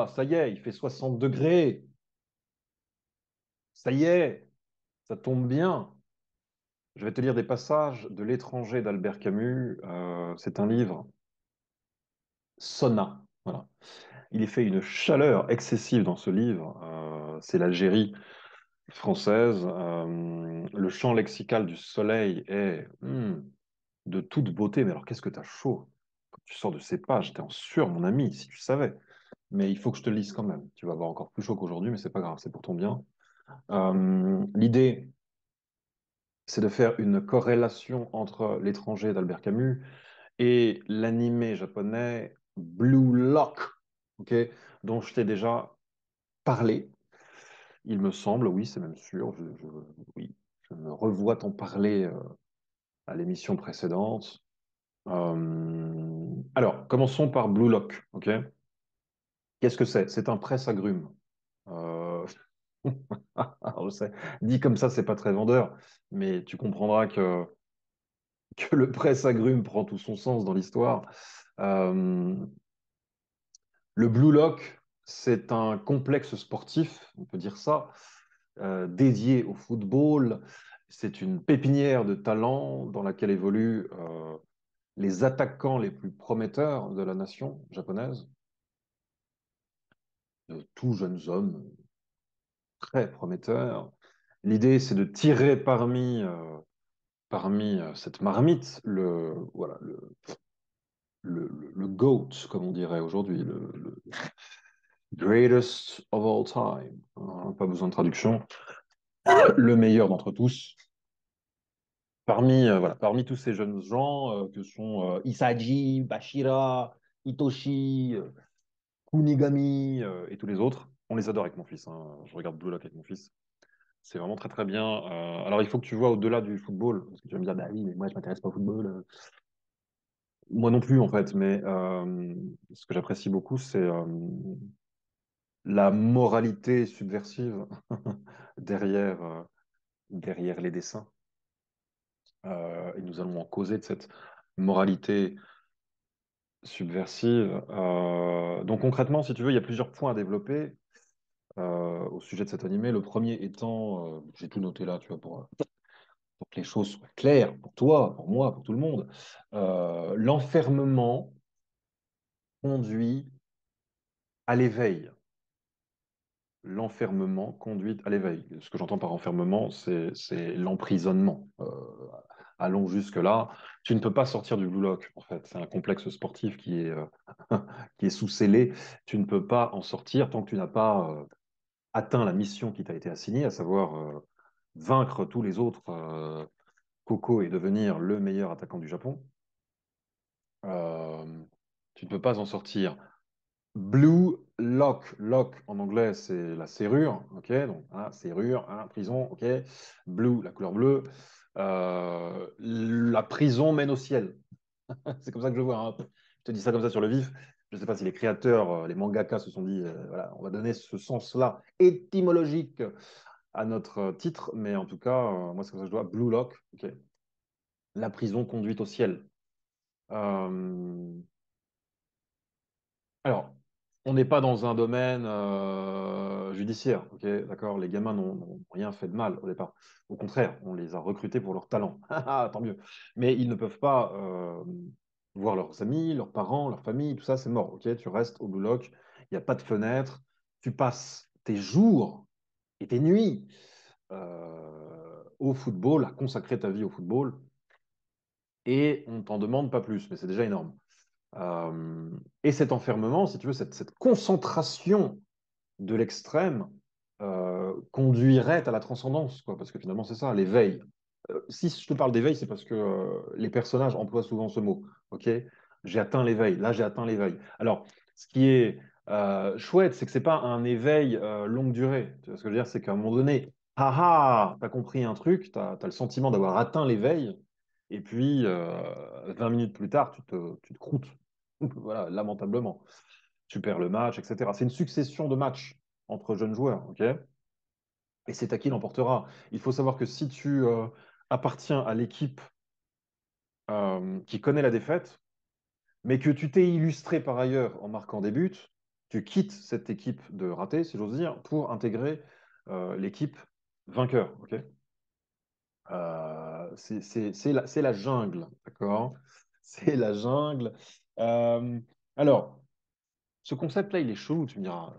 Ça y est, il fait 60 degrés. Ça y est, ça tombe bien. Je vais te lire des passages de L'étranger d'Albert Camus. C'est un livre sonna. Voilà. Il est fait une chaleur excessive dans ce livre. C'est l'Algérie française. Le champ lexical du soleil est de toute beauté. Mais alors, qu'est-ce que t'as chaud? Quand tu sors de ces pages, t'es en sueur, mon ami, si tu savais. Mais il faut que je te le lise quand même. Tu vas avoir encore plus chaud qu'aujourd'hui, mais c'est pas grave, c'est pour ton bien. L'idée, c'est de faire une corrélation entre L'étranger d'Albert Camus et l'animé japonais Blue Lock, ok, dont je t'ai déjà parlé. Il me semble, oui, c'est même sûr. Oui, je me revois t'en parler à l'émission précédente. Alors, commençons par Blue Lock, ok? Qu'est-ce que c'est? C'est un presse-agrumes. Euh, je sais, dit comme ça, c'est pas très vendeur, mais tu comprendras que le presse-agrumes prend tout son sens dans l'histoire. Euh, le Blue Lock, c'est un complexe sportif, on peut dire ça, dédié au football. C'est une pépinière de talents dans laquelle évoluent les attaquants les plus prometteurs de la nation japonaise, de tout jeunes hommes très prometteurs. L'idée, c'est de tirer parmi cette marmite voilà, le GOAT, comme on dirait aujourd'hui, le greatest of all time. Hein, pas besoin de traduction. Le meilleur d'entre tous. Voilà, parmi tous ces jeunes gens que sont Isagi, Bashira, Hitoshi, Kunigami et tous les autres, on les adore avec mon fils. Hein. Je regarde Blue Lock avec mon fils. C'est vraiment très très bien. Alors il faut que tu vois au-delà du football, parce que tu vas me dire, bah oui, mais moi je m'intéresse pas au football. Moi non plus en fait, mais ce que j'apprécie beaucoup, c'est la moralité subversive derrière, derrière les dessins. Et nous allons en causer de cette moralité subversive. Donc concrètement, si tu veux, il y a plusieurs points à développer au sujet de cet animé. Le premier étant, j'ai tout noté là, tu vois, pour que les choses soient claires pour toi, pour moi, pour tout le monde. L'enfermement conduit à l'éveil. L'enfermement conduit à l'éveil. Ce que j'entends par enfermement, c'est l'emprisonnement. Allons jusque-là. Tu ne peux pas sortir du Blue Lock, en fait. C'est un complexe sportif qui est sous scellé. Tu ne peux pas en sortir tant que tu n'as pas atteint la mission qui t'a été assignée, à savoir vaincre tous les autres Coco et devenir le meilleur attaquant du Japon. Euh, tu ne peux pas en sortir. Blue Lock. Lock en anglais, c'est la serrure. Ok, donc hein, serrure, hein, prison. Ok. Blue, la couleur bleue. La prison mène au ciel. C'est comme ça que je le vois. Hein. Je te dis ça comme ça sur le vif. Je ne sais pas si les créateurs, les mangaka se sont dit, voilà, on va donner ce sens-là étymologique à notre titre, mais en tout cas, moi, c'est comme ça que je vois. Blue Lock. Ok. La prison conduite au ciel. Euh, Alors, on n'est pas dans un domaine judiciaire, ok, d'accord? Les gamins n'ont rien fait de mal au départ. Au contraire, on les a recrutés pour leur talent. Ah, tant mieux. Mais ils ne peuvent pas voir leurs amis, leurs parents, leur famille, tout ça, c'est mort, ok? Tu restes au Blue Lock, il n'y a pas de fenêtre, tu passes tes jours et tes nuits au football, à consacrer ta vie au football, et on t'en demande pas plus, mais c'est déjà énorme. Euh, et cet enfermement, si tu veux, cette concentration de l'extrême conduirait à la transcendance, quoi, parce que finalement, c'est ça, l'éveil. Si je te parle d'éveil, c'est parce que les personnages emploient souvent ce mot. Ok, j'ai atteint l'éveil. Là, j'ai atteint l'éveil. Alors, ce qui est chouette, c'est que c'est pas un éveil longue durée. Tu vois ce que je veux dire, c'est qu'à un moment donné, t'as compris un truc, t'as le sentiment d'avoir atteint l'éveil, et puis 20 minutes plus tard, tu te croûtes. Voilà, lamentablement. Tu perds le match, etc. C'est une succession de matchs entre jeunes joueurs, ok? Et c'est à qui l'emportera. Il faut savoir que si tu appartiens à l'équipe qui connaît la défaite, mais que tu t'es illustré par ailleurs en marquant des buts, tu quittes cette équipe de ratés, si j'ose dire, pour intégrer l'équipe vainqueur. Ok. C'est la jungle, d'accord? C'est la jungle. Euh, alors, ce concept-là, il est chelou, tu me diras.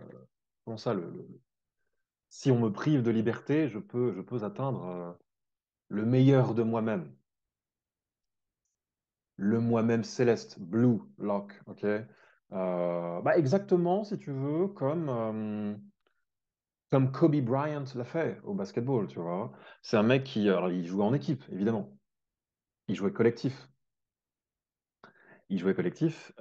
Comment ça, si on me prive de liberté, je peux atteindre le meilleur de moi-même, le moi-même céleste, Blue Lock, ok? Bah exactement, si tu veux, comme Kobe Bryant l'a fait au basketball, tu vois. C'est un mec qui, alors, il jouait en équipe, évidemment. Il jouait collectif. Il jouait collectif,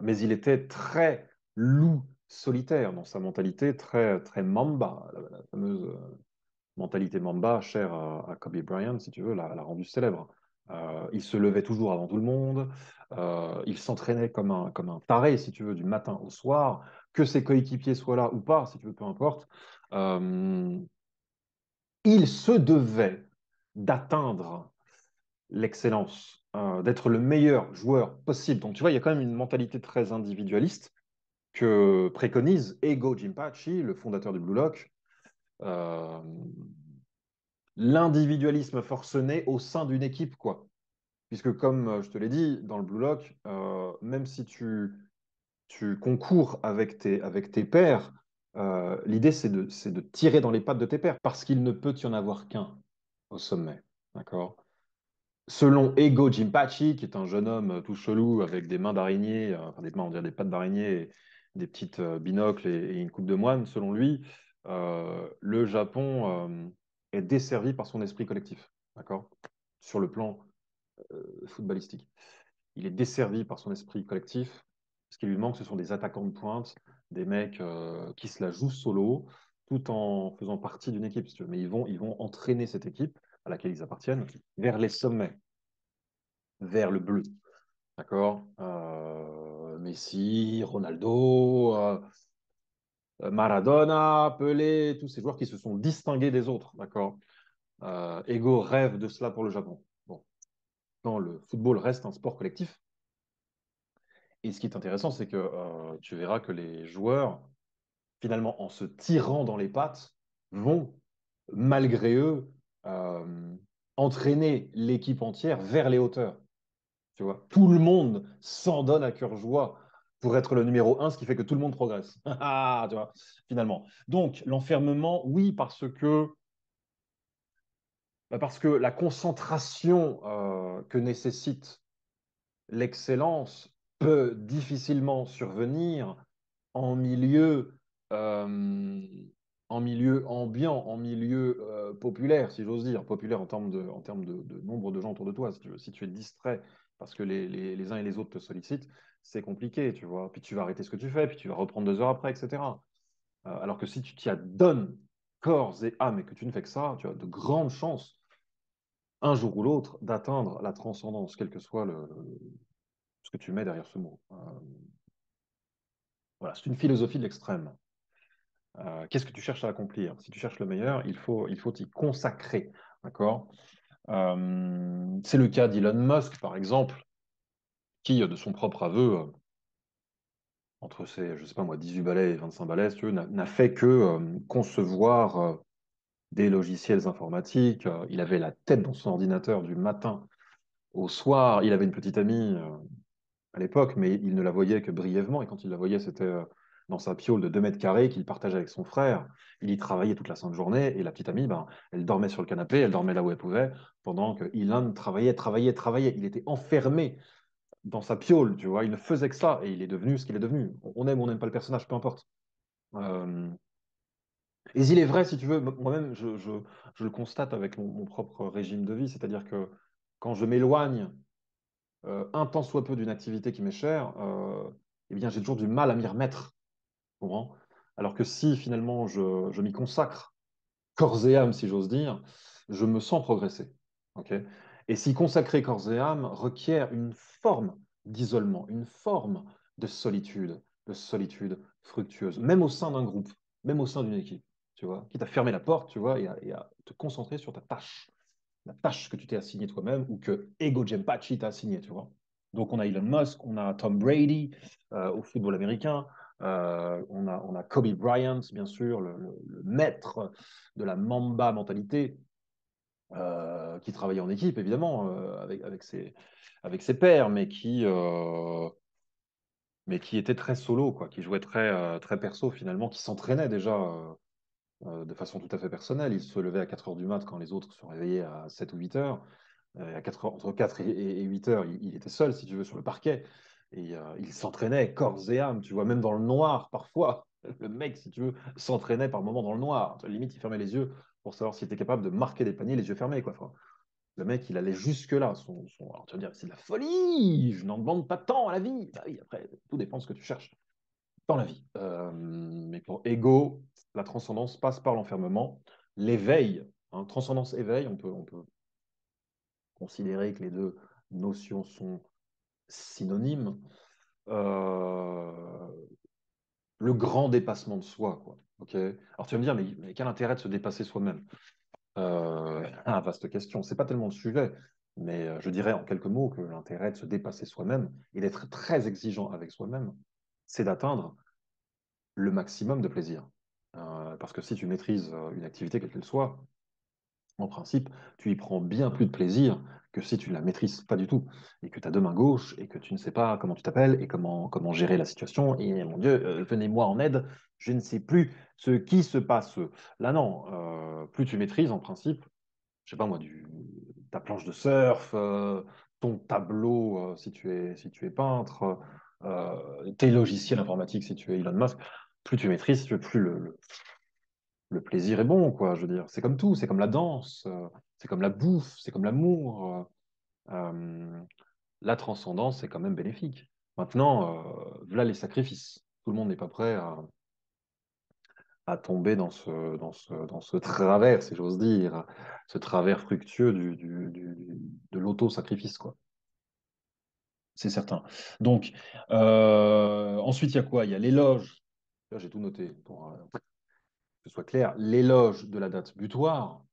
mais il était très loup solitaire dans sa mentalité, très, très Mamba, la fameuse mentalité Mamba, chère à Kobe Bryant, si tu veux, l'a rendu célèbre. Il se levait toujours avant tout le monde, il s'entraînait comme un taré, si tu veux, du matin au soir, que ses coéquipiers soient là ou pas, si tu veux, peu importe. Euh, il se devait d'atteindre l'excellence, d'être le meilleur joueur possible. Donc, tu vois, il y a quand même une mentalité très individualiste que préconise Ego Jimpachi, le fondateur du Blue Lock. Euh, L'individualisme forcené au sein d'une équipe, quoi. Puisque, comme je te l'ai dit, dans le Blue Lock, même si tu concours avec tes pairs, l'idée, c'est de tirer dans les pattes de tes pairs, parce qu'il ne peut y en avoir qu'un au sommet. D'accord? Selon Ego Jimpachi, qui est un jeune homme tout chelou avec des mains d'araignée, enfin des mains, on dirait des pattes d'araignée, et des petites binocles et une coupe de moine, selon lui, le Japon est desservi par son esprit collectif, d'accord? Sur le plan footballistique. Il est desservi par son esprit collectif. Ce qui lui manque, ce sont des attaquants de pointe, des mecs qui se la jouent solo, tout en faisant partie d'une équipe, si tu veux. Mais ils vont entraîner cette équipe à laquelle ils appartiennent vers les sommets, vers le bleu. D'accord? Messi, Ronaldo, Maradona, Pelé, tous ces joueurs qui se sont distingués des autres. D'accord? Ego rêve de cela pour le Japon. Bon, quand le football reste un sport collectif, et ce qui est intéressant, c'est que tu verras que les joueurs, finalement, en se tirant dans les pattes, vont, malgré eux, euh, entraîner l'équipe entière vers les hauteurs. Tu vois, tout le monde s'en donne à cœur joie pour être le numéro un, ce qui fait que tout le monde progresse. Ah, tu vois, finalement. Donc, l'enfermement, oui, parce que la concentration que nécessite l'excellence peut difficilement survenir en milieu, euh, en milieu ambiant, en milieu populaire, si j'ose dire, populaire en termes de nombre de gens autour de toi. Si tu es distrait parce que les uns et les autres te sollicitent, c'est compliqué, tu vois. Puis tu vas arrêter ce que tu fais, puis tu vas reprendre 2 heures après, etc. Alors que si tu t'y adonnes corps et âme et que tu ne fais que ça, tu as de grandes chances, un jour ou l'autre, d'atteindre la transcendance, quel que soit ce que tu mets derrière ce mot. Voilà, c'est une philosophie de l'extrême. Qu'est-ce que tu cherches à accomplir? Si tu cherches le meilleur, il faut t'y consacrer. D'accord? C'est le cas d'Elon Musk, par exemple, qui, de son propre aveu, entre ses, je sais pas moi, 18 balais et 25 balais, si tu veux, n'a fait que concevoir des logiciels informatiques. Il avait la tête dans son ordinateur du matin au soir. Il avait une petite amie à l'époque, mais il ne la voyait que brièvement. Et quand il la voyait, c'était dans sa piole de 2 mètres carrés qu'il partageait avec son frère. Il y travaillait toute la sainte journée. Et la petite amie, ben, elle dormait sur le canapé, elle dormait là où elle pouvait, pendant que Elon travaillait. Il était enfermé dans sa piole, tu vois. Il ne faisait que ça. Et il est devenu ce qu'il est devenu. On aime ou on n'aime pas le personnage, peu importe. Euh, et il est vrai, si tu veux, moi-même, je le constate avec mon propre régime de vie, c'est-à-dire que quand je m'éloigne un tant soit peu d'une activité qui m'est chère, eh bien, j'ai toujours du mal à m'y remettre. Tu comprends. Alors que si finalement je m'y consacre, corps et âme, si j'ose dire, je me sens progresser. Ok. Et s'y consacrer corps et âme requiert une forme d'isolement, une forme de solitude fructueuse, même au sein d'un groupe, même au sein d'une équipe, tu vois, quitte à fermer la porte, tu vois, et à te concentrer sur ta tâche, la tâche que tu t'es assignée toi-même ou que Ego Genpachi t'a assignée, tu vois. Donc, on a Elon Musk, on a Tom Brady au football américain, on a Kobe Bryant, bien sûr, le maître de la Mamba mentalité, qui travaillait en équipe, évidemment, avec ses pairs, mais qui était très solo, quoi, qui jouait très perso, finalement, qui s'entraînait déjà de façon tout à fait personnelle. Il se levait à 4 heures du mat quand les autres se réveillaient à 7 ou 8 heures. À 4 heures, entre 4 et 8 heures, il était seul, si tu veux, sur le parquet. Et il s'entraînait corps et âme, tu vois, même dans le noir, parfois. Le mec, si tu veux, s'entraînait par moments dans le noir. Limite, il fermait les yeux pour savoir s'il était capable de marquer des paniers les yeux fermés, quoi. Enfin, le mec, il allait jusque-là. Alors, tu vas dire, c'est de la folie, je n'en demande pas tant à la vie. Bah oui, après, tout dépend de ce que tu cherches dans la vie. Mais pour Ego, la transcendance passe par l'enfermement, l'éveil. Hein, transcendance, éveil, on peut considérer que les deux notions sont synonymes. Euh, le grand dépassement de soi, quoi. Ok. Alors tu vas me dire, mais quel intérêt de se dépasser soi-même? Vaste question. C'est pas tellement le sujet, mais je dirais en quelques mots que l'intérêt de se dépasser soi-même et d'être très exigeant avec soi-même, c'est d'atteindre le maximum de plaisir. Parce que si tu maîtrises une activité, quelle qu'elle soit, en principe, tu y prends bien plus de plaisir que si tu ne la maîtrises pas du tout, et que tu as deux mains gauches, et que tu ne sais pas comment tu t'appelles, et comment gérer la situation, et mon Dieu, venez-moi en aide, je ne sais plus ce qui se passe. Là, non, plus tu maîtrises, en principe, je sais pas moi, ta planche de surf, ton tableau, si tu es peintre, tes logiciels informatiques, si tu es Elon Musk, plus tu maîtrises, plus le plaisir est bon, quoi. Je veux dire, c'est comme tout, c'est comme la danse, c'est comme la bouffe, c'est comme l'amour. Euh, la transcendance est quand même bénéfique. Maintenant, voilà les sacrifices. Tout le monde n'est pas prêt à tomber dans ce travers, si j'ose dire, ce travers fructueux de l'auto-sacrifice, quoi. C'est certain. Donc, ensuite, il y a quoi? Il y a l'éloge. Là, j'ai tout noté pour que ce soit clair. L'éloge de la date butoir.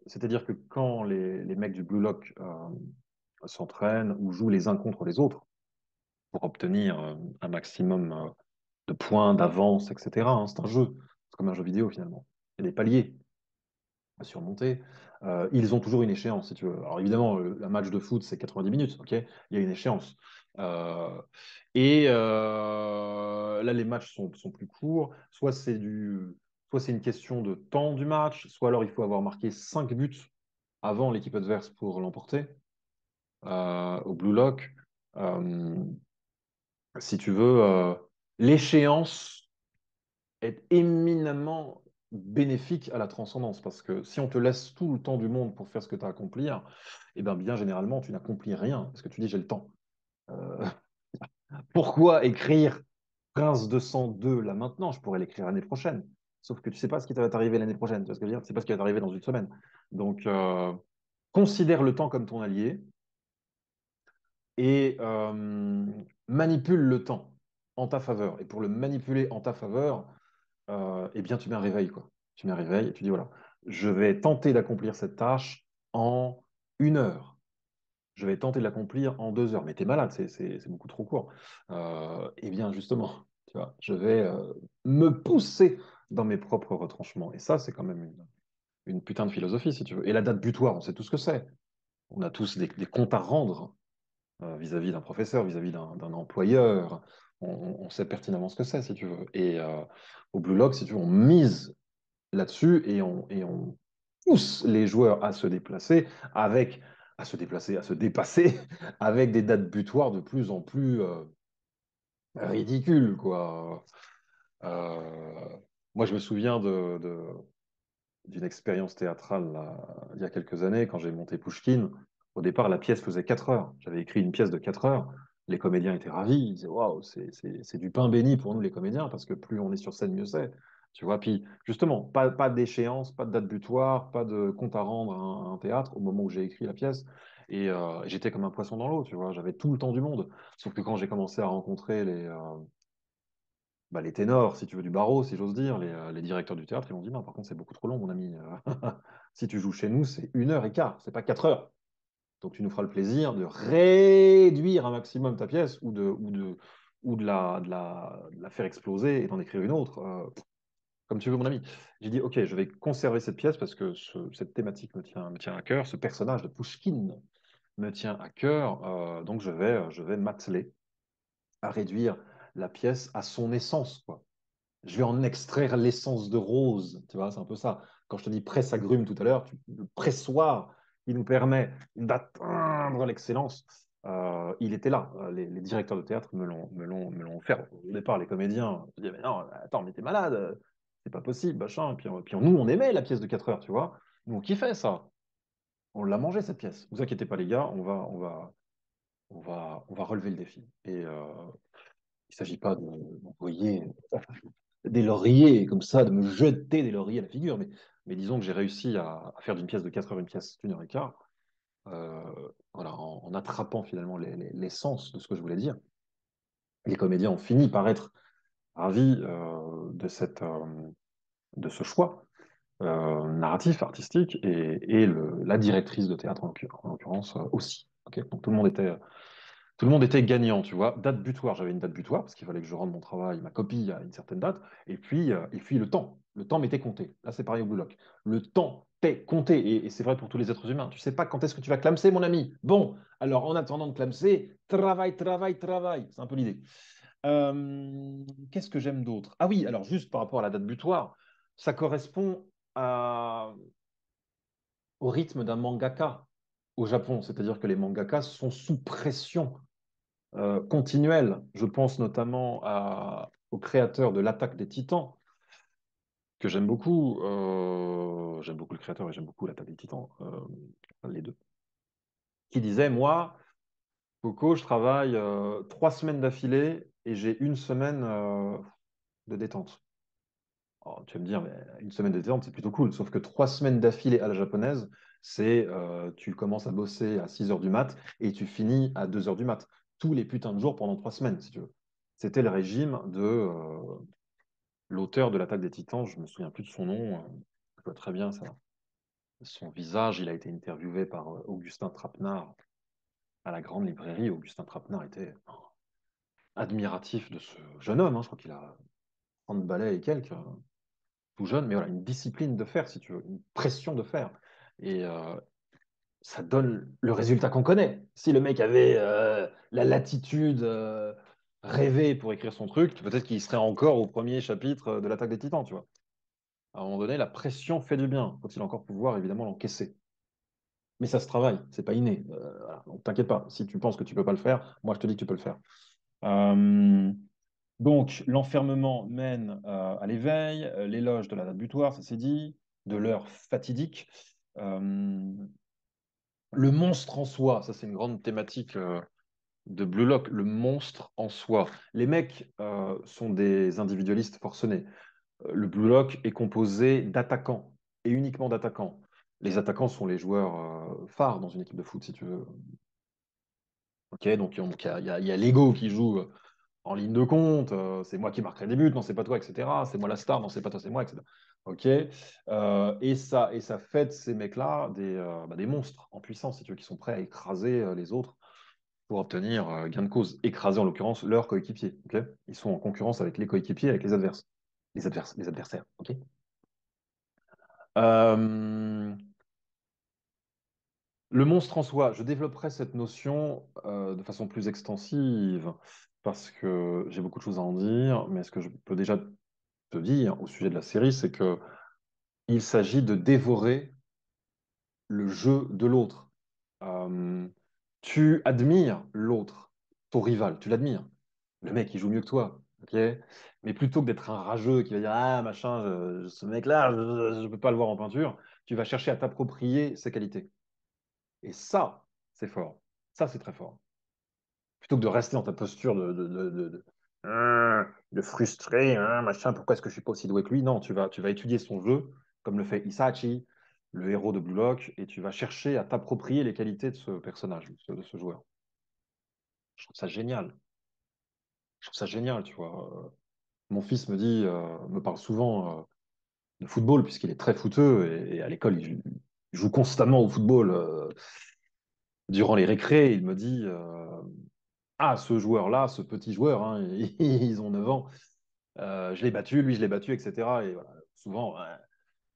C'est-à-dire que quand les mecs du Blue Lock s'entraînent ou jouent les uns contre les autres pour obtenir un maximum de points, d'avance, etc., hein, c'est un jeu. C'est comme un jeu vidéo finalement. Il y a des paliers à surmonter. Ils ont toujours une échéance, si tu veux. Alors évidemment, un match de foot, c'est 90 minutes, ok? Il y a une échéance. Euh, Là, les matchs sont plus courts. Soit c'est une question de temps du match, soit alors il faut avoir marqué 5 buts avant l'équipe adverse pour l'emporter. Au Blue Lock, euh, si tu veux, l'échéance est éminemment bénéfique à la transcendance. Parce que si on te laisse tout le temps du monde pour faire ce que tu as à accomplir, eh bien généralement, tu n'accomplis rien. Parce que tu dis, j'ai le temps. Euh, Pourquoi écrire Prince de sang 2 là maintenant? Je pourrais l'écrire l'année prochaine. Sauf que tu sais pas ce qui va t'arriver l'année prochaine. Tu vois ce que je veux dire? Tu sais pas ce qui va t'arriver dans une semaine. Donc, considère le temps comme ton allié et manipule le temps en ta faveur. Et pour le manipuler en ta faveur, eh bien, tu mets un réveil, quoi. Tu mets un réveil et tu dis, voilà, je vais tenter d'accomplir cette tâche en 1 heure. Je vais tenter de l'accomplir en 2 heures. Mais t'es malade, c'est beaucoup trop court. Eh bien, justement, tu vois, je vais me pousser dans mes propres retranchements. Et ça, c'est quand même une putain de philosophie, si tu veux. Et la date butoir, on sait tout ce que c'est. On a tous des comptes à rendre vis-à-vis d'un professeur, vis-à-vis d'un employeur. On sait pertinemment ce que c'est, si tu veux. Et au Blue Lock, si tu veux, on mise là-dessus et on pousse les joueurs à se déplacer à se dépasser avec des dates butoirs de plus en plus ridicules, quoi. Euh, Moi, je me souviens d'une expérience théâtrale là, il y a quelques années, quand j'ai monté Pouchkine. Au départ, la pièce faisait 4 heures. J'avais écrit une pièce de 4 heures. Les comédiens étaient ravis. Ils disaient, waouh, c'est du pain béni pour nous, les comédiens, parce que plus on est sur scène, mieux c'est. Tu vois, puis justement, pas d'échéance, pas de date butoir, pas de compte à rendre à un théâtre au moment où j'ai écrit la pièce. Et j'étais comme un poisson dans l'eau, tu vois, j'avais tout le temps du monde. Sauf que quand j'ai commencé à rencontrer les ténors, si tu veux, du barreau, si j'ose dire, les directeurs du théâtre, ils m'ont dit non, par contre, c'est beaucoup trop long, mon ami. Si tu joues chez nous, c'est 1 heure et quart, c'est pas 4 heures. Donc, tu nous feras le plaisir de réduire un maximum ta pièce ou de la faire exploser et d'en écrire une autre, comme tu veux, mon ami. J'ai dit, OK, je vais conserver cette pièce parce que cette thématique me tient à cœur, ce personnage de Pouchkine me tient à cœur, donc je vais m'atteler à réduire la pièce à son essence, quoi. Je vais en extraire l'essence de rose, tu vois, c'est un peu ça. Quand je te dis presse-agrumes tout à l'heure, le pressoir qui nous permet d'atteindre l'excellence, il était là. Les directeurs de théâtre me l'ont offert. Au départ, les comédiens, je disais, mais non, attends, mais t'es malade, c'est pas possible, machin. Puis nous, on aimait la pièce de 4 heures, tu vois. Nous, on kiffait ça. On l'a mangé, cette pièce. Vous inquiétez pas, les gars, on va relever le défi. Et il ne s'agit pas d'envoyer des lauriers comme ça, de me jeter des lauriers à la figure. Mais disons que j'ai réussi à faire d'une pièce de 4 heures une pièce d'une heure et quart, euh, voilà, en attrapant finalement l'essence de ce que je voulais dire. Les comédiens ont fini par être ravis de ce choix narratif, artistique, et la directrice de théâtre en l'occurrence aussi. Ok. Donc tout le monde était gagnant, tu vois. Date butoir, j'avais une date butoir parce qu'il fallait que je rende mon travail, ma copie à une certaine date. Et puis le temps. Le temps m'était compté. Là, c'est pareil au Blue Lock. Le temps t'est compté. Et c'est vrai pour tous les êtres humains. Tu sais pas quand est-ce que tu vas clamser, mon ami. Bon, alors en attendant de clamser, travail, travail, travail. C'est un peu l'idée. Qu'est-ce que j'aime d'autre? Ah oui, alors juste par rapport à la date butoir, ça correspond au rythme d'un mangaka au Japon. C'est-à-dire que les mangakas sont sous pression continuelle. Je pense notamment au créateur de l'Attaque des Titans, que j'aime beaucoup. J'aime beaucoup le créateur et j'aime beaucoup l'Attaque des Titans, les deux. Qui disait, moi, Coco, je travaille 3 semaines d'affilée et j'ai une semaine de détente. Alors, tu vas me dire, mais une semaine de détente, c'est plutôt cool. Sauf que 3 semaines d'affilée à la japonaise, c'est tu commences à bosser à 6 heures du mat et tu finis à 2 heures du mat. Tous les putains de jours pendant 3 semaines, si tu veux. C'était le régime de l'auteur de l'Attaque des Titans. Je me souviens plus de son nom. Je vois très bien ça. Son visage, il a été interviewé par Augustin Trapenard à la grande librairie. Augustin Trapenard était admiratif de ce jeune homme, hein. Je crois qu'il a 30 balais et quelques. Tout jeune, mais voilà, une discipline de faire, si tu veux, une pression de faire. Et ça donne le résultat qu'on connaît. Si le mec avait la latitude rêvée pour écrire son truc, peut-être qu'il serait encore au premier chapitre de l'Attaque des Titans, tu vois. À un moment donné, la pression fait du bien. Faut-il encore pouvoir, évidemment, l'encaisser. Mais ça se travaille, c'est pas inné. Voilà. Donc t'inquiète pas, si tu penses que tu peux pas le faire, moi je te dis que tu peux le faire. Euh, Donc, l'enfermement mène à l'éveil, l'éloge de la date butoir, ça c'est dit, de l'heure fatidique. Euh, le monstre en soi, ça c'est une grande thématique de Blue Lock, le monstre en soi. Les mecs sont des individualistes forcenés. Le Blue Lock est composé d'attaquants, et uniquement d'attaquants. Les attaquants sont les joueurs phares dans une équipe de foot, si tu veux. Ok, donc il y a l'ego qui joue en ligne de compte, c'est moi qui marquerai des buts, non, c'est pas toi, etc. C'est moi la star, non, c'est pas toi, c'est moi, etc. Ok. Et ça fait de ces mecs-là des monstres en puissance, si tu veux, qui sont prêts à écraser les autres pour obtenir gain de cause. Écraser, en l'occurrence, leurs coéquipiers. Ok. Ils sont en concurrence avec les coéquipiers, avec les adverses. Les adversaires. Ok. Euh, Le monstre en soi, je développerai cette notion de façon plus extensive parce que j'ai beaucoup de choses à en dire, mais ce que je peux déjà te dire au sujet de la série, c'est que il s'agit de dévorer le jeu de l'autre. Euh, Tu admires l'autre, ton rival, tu l'admires. Le mec, il joue mieux que toi, ok? Mais plutôt que d'être un rageux qui va dire ah machin, ce mec-là, je ne peux pas le voir en peinture, tu vas chercher à t'approprier ses qualités. Et ça, c'est fort. Ça, c'est très fort. Plutôt que de rester dans ta posture de frustré, hein, machin, pourquoi est-ce que je suis pas aussi doué que lui? Non, tu vas étudier son jeu, comme le fait Isachi, le héros de Blue Lock, et tu vas chercher à t'approprier les qualités de ce personnage, de ce joueur. Je trouve ça génial. Je trouve ça génial, tu vois. Mon fils me parle souvent de football, puisqu'il est très footeux, et à l'école, il joue constamment au football. Durant les récrés, il me dit ah, ce joueur-là, ce petit joueur, hein, ils ont 9 ans, je l'ai battu, lui, je l'ai battu, etc. Et voilà, souvent, ouais,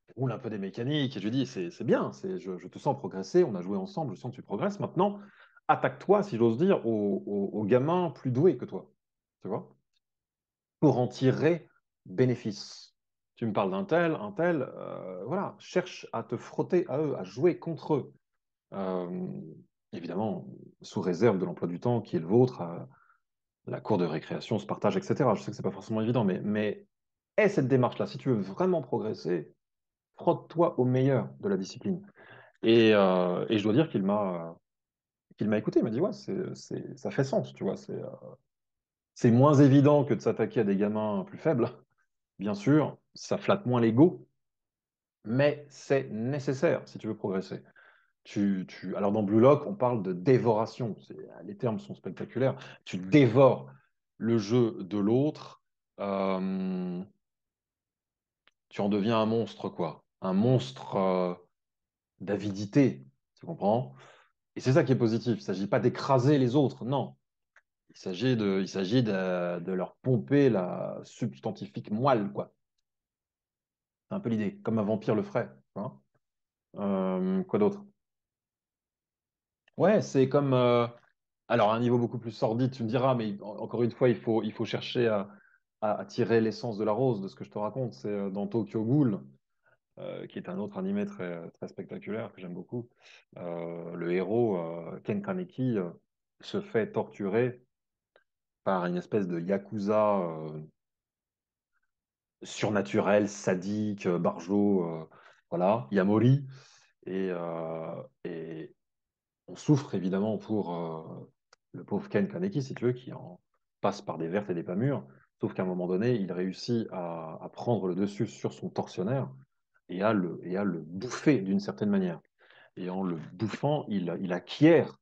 il roule un peu des mécaniques. Et je lui dis c'est bien, je te sens progresser, on a joué ensemble, je sens que tu progresses. Maintenant, attaque-toi, si j'ose dire, aux gamins plus doués que toi. Tu vois? Pour en tirer bénéfice. Tu me parles d'un tel, voilà, cherche à te frotter à eux, à jouer contre eux. Euh, Évidemment, sous réserve de l'emploi du temps qui est le vôtre, la cour de récréation se partage, etc. Je sais que c'est pas forcément évident, mais aie cette démarche-là. Si tu veux vraiment progresser, frotte-toi au meilleur de la discipline. Et je dois dire qu'il m'a écouté. Il m'a dit, ouais, ça fait sens, tu vois. C'est moins évident que de s'attaquer à des gamins plus faibles. Bien sûr, ça flatte moins l'ego, mais c'est nécessaire si tu veux progresser. Alors dans Blue Lock, on parle de dévoration. Les termes sont spectaculaires. Tu dévores le jeu de l'autre. euh, Tu en deviens un monstre, quoi. Un monstre d'avidité, tu comprends? Et c'est ça qui est positif. Il ne s'agit pas d'écraser les autres, non. Il s'agit de leur pomper la substantifique moelle, quoi. C'est un peu l'idée, comme un vampire le ferait, hein. Quoi d'autre? Ouais, c'est comme... alors, à un niveau beaucoup plus sordide, tu me diras, mais encore une fois, il faut chercher à tirer l'essence de la rose de ce que je te raconte. C'est dans Tokyo Ghoul, qui est un autre animé très, très spectaculaire que j'aime beaucoup. Le héros, Ken Kaneki, se fait torturer par une espèce de yakuza surnaturel, sadique, barjot, voilà, Yamori. Et on souffre évidemment pour le pauvre Ken Kaneki, si tu veux, qui en passe par des vertes et des pas mûres. Sauf qu'à un moment donné, il réussit à prendre le dessus sur son tortionnaire et à le bouffer d'une certaine manière. Et en le bouffant, il acquiert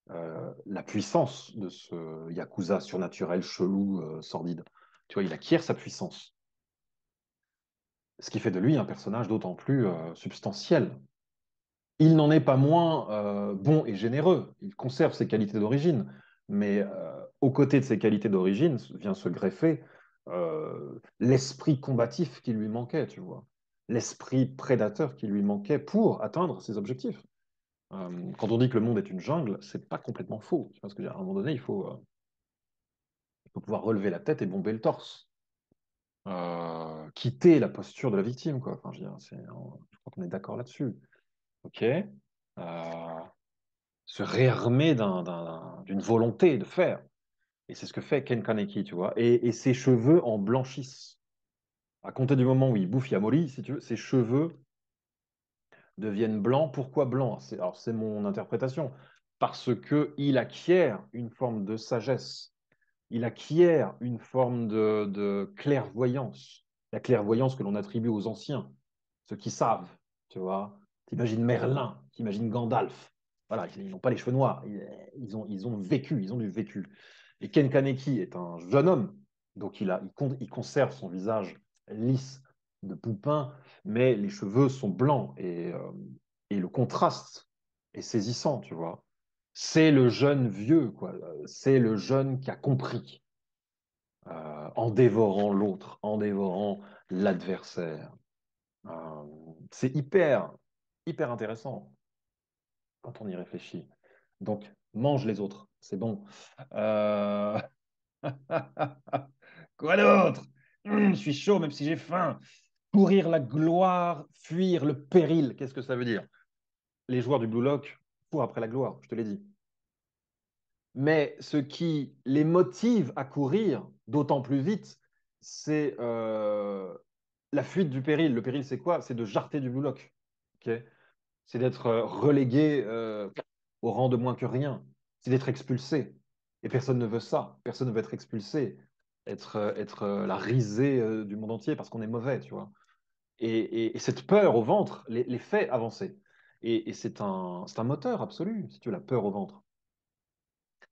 la puissance de ce yakuza surnaturel, chelou, sordide. Tu vois, il acquiert sa puissance. Ce qui fait de lui un personnage d'autant plus substantiel. Il n'en est pas moins bon et généreux. Il conserve ses qualités d'origine, mais aux côtés de ses qualités d'origine vient se greffer l'esprit combatif qui lui manquait, tu vois, l'esprit prédateur qui lui manquait pour atteindre ses objectifs. Quand on dit que le monde est une jungle, c'est pas complètement faux. Parce que à un moment donné, il faut pouvoir relever la tête et bomber le torse. Quitter la posture de la victime, quoi. Enfin, je crois qu'on est d'accord là-dessus. Ok. Se réarmer d'une volonté de faire. Et c'est ce que fait Ken Kaneki, tu vois. Et ses cheveux en blanchissent. À compter du moment où il bouffe Yamori, si tu veux, ses cheveux deviennent blancs. Pourquoi blancs? Alors, c'est mon interprétation. Parce que il acquiert une forme de sagesse. Il acquiert une forme de clairvoyance. La clairvoyance que l'on attribue aux anciens, ceux qui savent, tu vois. T'imagines Merlin, t'imagines Gandalf. Voilà, ils n'ont pas les cheveux noirs. Ils ont vécu, ils ont du vécu. Et Ken Kaneki est un jeune homme, donc il conserve son visage lisse de poupin, mais les cheveux sont blancs et le contraste est saisissant, tu vois. C'est le jeune vieux, quoi. C'est le jeune qui a compris, en dévorant l'autre, en dévorant l'adversaire. Euh, c'est hyper, hyper intéressant quand on y réfléchit. Donc, mange les autres, c'est bon. Euh, Quoi d'autre? Je suis chaud même si j'ai faim. Courir la gloire, fuir le péril. Qu'est-ce que ça veut dire? Les joueurs du Blue Lock courent après la gloire, je te l'ai dit. Mais ce qui les motive à courir d'autant plus vite, c'est la fuite du péril. Le péril, c'est quoi? C'est de jarter du Blue Lock. Ok. C'est d'être relégué au rang de moins que rien. C'est d'être expulsé. Et personne ne veut ça. Personne ne veut être expulsé, être la risée du monde entier parce qu'on est mauvais, tu vois. Et cette peur au ventre les fait avancer. Et c'est un moteur absolu, si tu veux, la peur au ventre.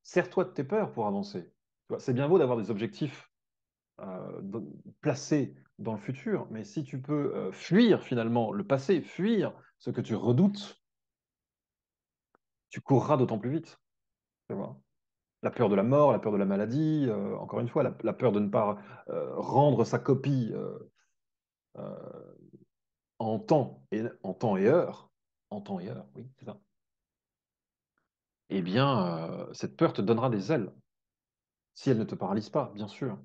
Sers-toi de tes peurs pour avancer. Tu vois, c'est bien beau d'avoir des objectifs placés dans le futur, mais si tu peux fuir finalement le passé, fuir ce que tu redoutes, tu courras d'autant plus vite. Tu vois. La peur de la mort, la peur de la maladie, encore une fois, la peur de ne pas rendre sa copie euh, en temps et heure, en temps et heure, oui, c'est ça. Eh bien, cette peur te donnera des ailes, si elle ne te paralyse pas, bien sûr.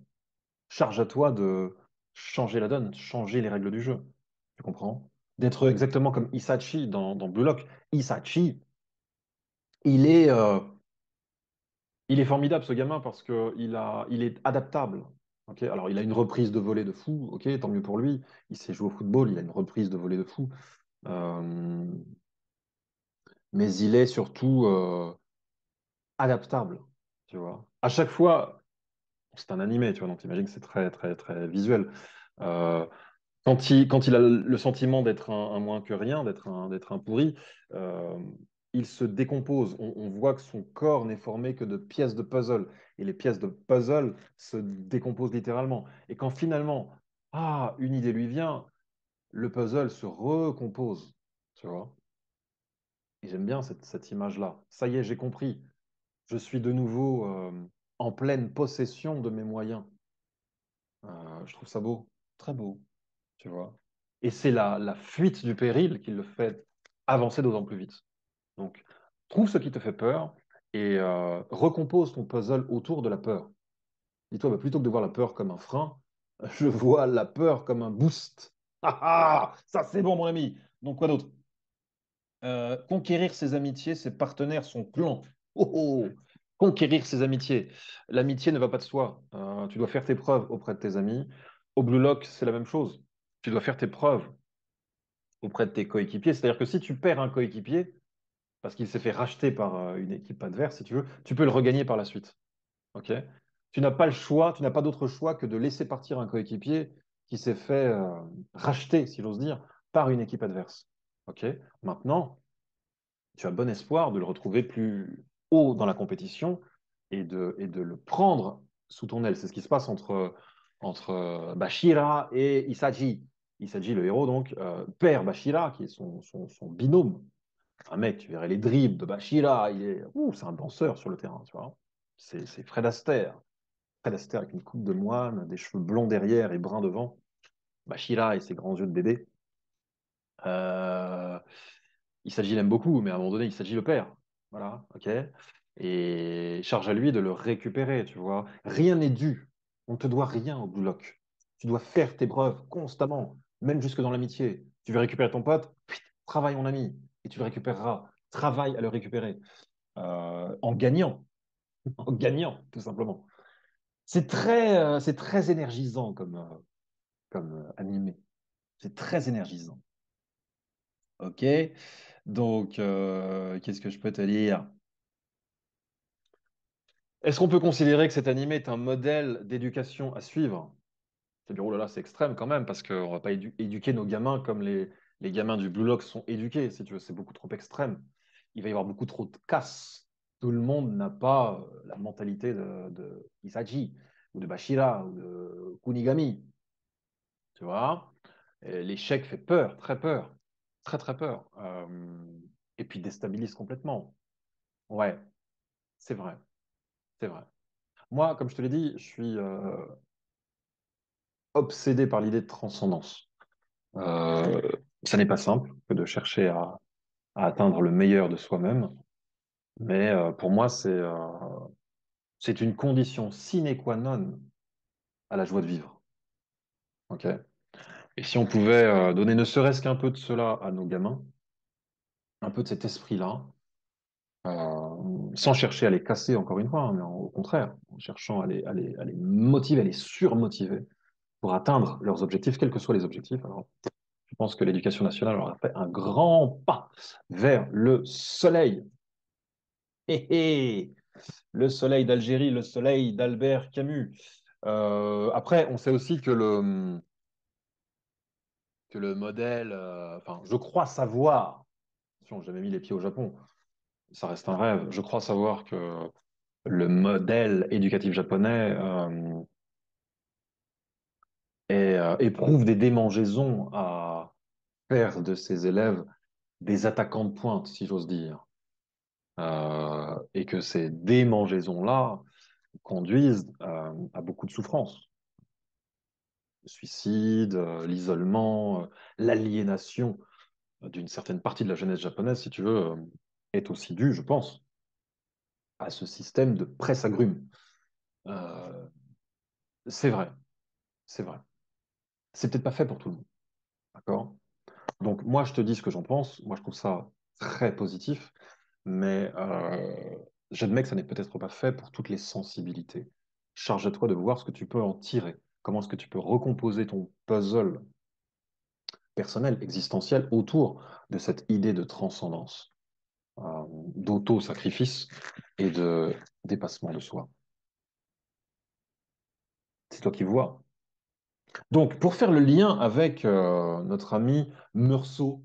Charge à toi de changer la donne, changer les règles du jeu. Tu comprends? D'être exactement comme Isachi dans Blue Lock. Isachi, il est, euh, il est formidable, ce gamin, parce il est adaptable. Ok. Alors, il a une reprise de volée de fou, ok, tant mieux pour lui. Il sait jouer au football, il a une reprise de volée de fou. Euh, mais il est surtout adaptable, tu vois. À chaque fois, c'est un animé, tu vois, donc t'imagines que c'est très, très, très visuel. Euh, quand il a le sentiment d'être un moins que rien, d'être un pourri, euh, il se décompose. On voit que son corps n'est formé que de pièces de puzzle. Et les pièces de puzzle se décomposent littéralement. Et quand finalement, une idée lui vient, le puzzle se recompose. Tu vois? Et j'aime bien cette image-là. Ça y est, j'ai compris. Je suis de nouveau en pleine possession de mes moyens. Je trouve ça beau, très beau, tu vois. Et c'est la fuite du péril qui le fait avancer d'autant plus vite. Donc, trouve ce qui te fait peur et recompose ton puzzle autour de la peur. Dis-toi, bah, plutôt que de voir la peur comme un frein, je vois la peur comme un boost. Ça c'est bon, mon ami. Donc, quoi d'autre? Conquérir ses amitiés, ses partenaires, son clan. Oh, oh. Conquérir ses amitiés. L'amitié ne va pas de soi. Tu dois faire tes preuves auprès de tes amis. Au Blue Lock, c'est la même chose. Tu dois faire tes preuves auprès de tes coéquipiers. C'est-à-dire que si tu perds un coéquipier, parce qu'il s'est fait racheter par une équipe adverse, si tu veux, tu peux le regagner par la suite. Ok. Tu n'as pas le choix, tu n'as pas d'autre choix que de laisser partir un coéquipier qui s'est fait racheter, si j'ose dire, par une équipe adverse. Ok. Maintenant, tu as bon espoir de le retrouver plus haut dans la compétition et de le prendre sous ton aile. C'est ce qui se passe entre Bashira et Isaji. Isaji, le héros, donc, perd Bashira, qui est son binôme. Un mec, tu verrais les dribbles de Bashira, c'est un danseur sur le terrain, tu vois. C'est Fred Astaire. Fred Astaire avec une coupe de moine, des cheveux blonds derrière et bruns devant. Bashira et ses grands yeux de bébé. Euh, il s'agit l'aime beaucoup, mais à un moment donné, il s'agit le père. Voilà, ok. Et charge à lui de le récupérer, tu vois. Rien n'est dû. On ne te doit rien au Blue Lock. Tu dois faire tes preuves constamment, même jusque dans l'amitié. Tu veux récupérer ton pote, travaille mon ami, et tu le récupéreras. Travaille à le récupérer. En gagnant, en gagnant, tout simplement. C'est très énergisant comme animé. C'est très énergisant. Ok. Donc, qu'est-ce que je peux te dire? Est-ce qu'on peut considérer que cet animé est un modèle d'éducation à suivre? C'est du oh là là, c'est extrême quand même, parce qu'on ne va pas éduquer nos gamins comme les gamins du Blue Lock sont éduqués, si tu veux, c'est beaucoup trop extrême. Il va y avoir beaucoup trop de casse. Tout le monde n'a pas la mentalité de Isaji, ou de Bashira, ou de Kunigami, tu vois? Et l'échec fait peur, très peur, très très peur. Et puis déstabilise complètement. Ouais, c'est vrai, c'est vrai. Moi, comme je te l'ai dit, je suis obsédé par l'idée de transcendance. Euh, Ça n'est pas simple que de chercher à atteindre le meilleur de soi-même, mais pour moi, c'est une condition sine qua non à la joie de vivre. Ok. Et si on pouvait donner ne serait-ce qu'un peu de cela à nos gamins, un peu de cet esprit-là, sans chercher à les casser encore une fois, hein, mais au contraire, en cherchant à les motiver, à les surmotiver pour atteindre leurs objectifs, quels que soient les objectifs. Alors, je pense que l'éducation nationale aura fait un grand pas vers le soleil. Hé, hé, le soleil d'Algérie, le soleil d'Albert Camus. Après, on sait aussi que le modèle, enfin, je crois savoir, attention, j'ai jamais mis les pieds au Japon, ça reste un rêve, je crois savoir que le modèle éducatif japonais éprouve des démangeaisons à faire de ses élèves des attaquants de pointe, si j'ose dire. et que ces démangeaisons-là conduisent à beaucoup de souffrance. Le suicide, l'isolement, l'aliénation d'une certaine partie de la jeunesse japonaise, si tu veux, est aussi due, je pense, à ce système de presse-agrumes. Euh, c'est vrai, c'est vrai. C'est peut-être pas fait pour tout le monde, d'accord? Donc moi, je te dis ce que j'en pense. Moi, je trouve ça très positif, mais j'admets que ça n'est peut-être pas fait pour toutes les sensibilités. Charge à toi de voir ce que tu peux en tirer. Comment est-ce que tu peux recomposer ton puzzle personnel, existentiel, autour de cette idée de transcendance, d'auto-sacrifice et de dépassement de soi. C'est toi qui vois. Donc, pour faire le lien avec notre ami Meursault,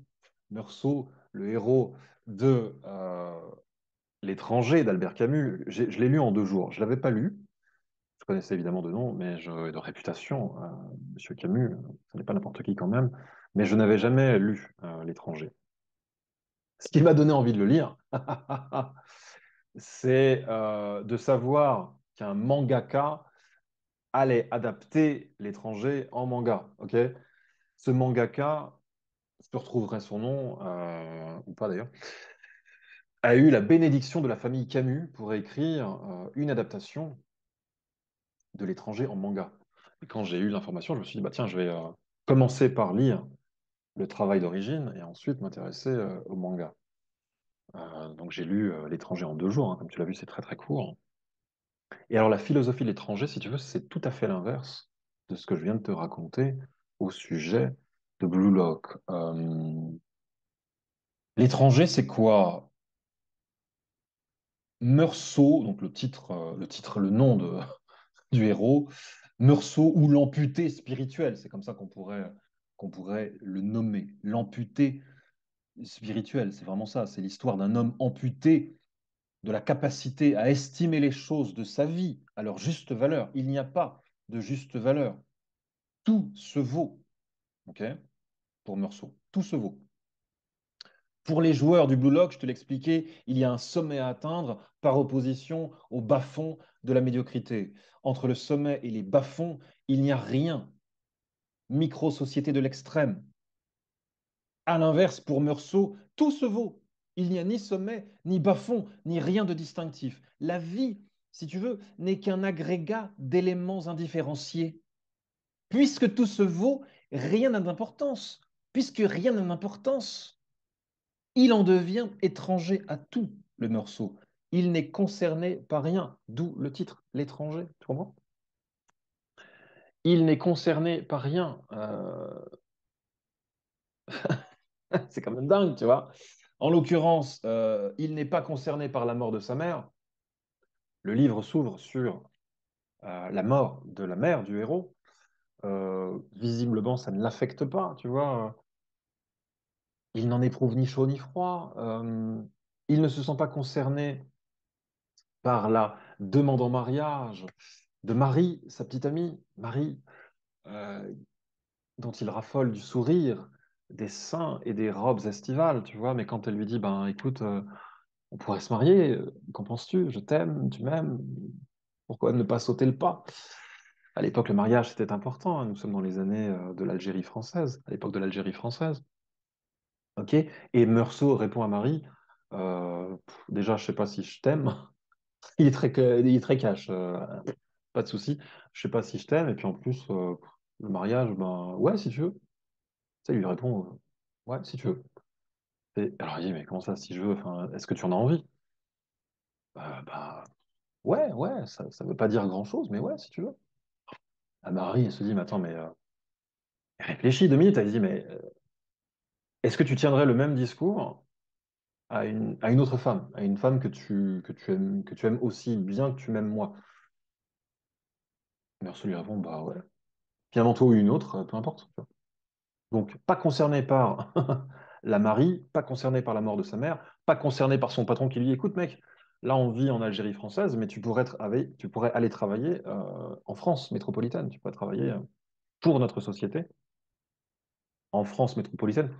Meursault, le héros de L'étranger d'Albert Camus, je l'ai lu en 2 jours. Je ne l'avais pas lu. Je connaissais évidemment de nom, mais de réputation. Monsieur Camus, ce n'est pas n'importe qui quand même. Mais je n'avais jamais lu L'étranger. Ce qui m'a donné envie de le lire, c'est de savoir qu'un mangaka allait adapter L'étranger en manga. Ok. Ce mangaka, je te retrouverai son nom, ou pas d'ailleurs, a eu la bénédiction de la famille Camus pour écrire une adaptation de L'étranger en manga. Et quand j'ai eu l'information, je me suis dit, bah tiens, je vais commencer par lire le travail d'origine et ensuite m'intéresser au manga. Donc j'ai lu L'étranger en 2 jours, hein, comme tu l'as vu, c'est très très court. Et alors la philosophie de l'étranger, si tu veux, c'est tout à fait l'inverse de ce que je viens de te raconter au sujet de Blue Lock. L'étranger, c'est quoi? Meursault, donc le nom du héros, Meursault ou l'amputé spirituel, c'est comme ça qu'on pourrait le nommer. L'amputé spirituel, c'est vraiment ça, c'est l'histoire d'un homme amputé de la capacité à estimer les choses de sa vie à leur juste valeur. Il n'y a pas de juste valeur. Tout se vaut, ok, pour Meursault. Tout se vaut. Pour les joueurs du Blue Lock, je te l'expliquais, il y a un sommet à atteindre par opposition au bas-fond de la médiocrité. Entre le sommet et les bas-fonds, il n'y a rien. Micro-société de l'extrême. À l'inverse, pour Meursault, tout se vaut. Il n'y a ni sommet, ni bas-fond, ni rien de distinctif. La vie, si tu veux, n'est qu'un agrégat d'éléments indifférenciés. Puisque tout se vaut, rien n'a d'importance. Puisque rien n'a d'importance, il en devient étranger à tout, le Meursault. Il n'est concerné par rien, d'où le titre, l'étranger. Tu comprends? Il n'est concerné par rien. C'est quand même dingue, tu vois. En l'occurrence, il n'est pas concerné par la mort de sa mère. Le livre s'ouvre sur la mort de la mère du héros. Visiblement, ça ne l'affecte pas, tu vois. Il n'en éprouve ni chaud ni froid. Il ne se sent pas concerné par la demande en mariage de Marie, sa petite amie, Marie, euh, dont il raffole du sourire, des seins et des robes estivales, tu vois. Mais quand elle lui dit, ben écoute, on pourrait se marier, qu'en penses-tu? Je t'aime, tu m'aimes, pourquoi ne pas sauter le pas? À l'époque, le mariage, c'était important, hein. Nous sommes dans les années de l'Algérie française, à l'époque de l'Algérie française. Ok. Et Meursault répond à Marie, déjà, je sais pas si je t'aime. Il est très cash, pas de souci. Je sais pas si je t'aime. Et puis en plus, le mariage, ben ouais, si tu veux. Ça, il lui répond, ouais, si tu veux. Et alors il dit, mais comment ça, si je veux? Enfin, est-ce que tu en as envie? Bah, ouais, ouais, ça veut pas dire grand-chose, mais ouais, si tu veux. Ah, Marie, elle se dit, mais attends, mais elle réfléchit 2 minutes, elle se dit, mais est-ce que tu tiendrais le même discours à une autre femme, à une femme que tu aimes aussi bien que tu m'aimes moi? Meursault lui répond, bah ouais. Finalement, toi ou une autre, peu importe. Donc, pas concerné par la Marie, pas concerné par la mort de sa mère, pas concerné par son patron qui lui dit, écoute mec, là on vit en Algérie française, mais tu pourrais aller travailler en France métropolitaine, tu pourrais travailler pour notre société en France métropolitaine.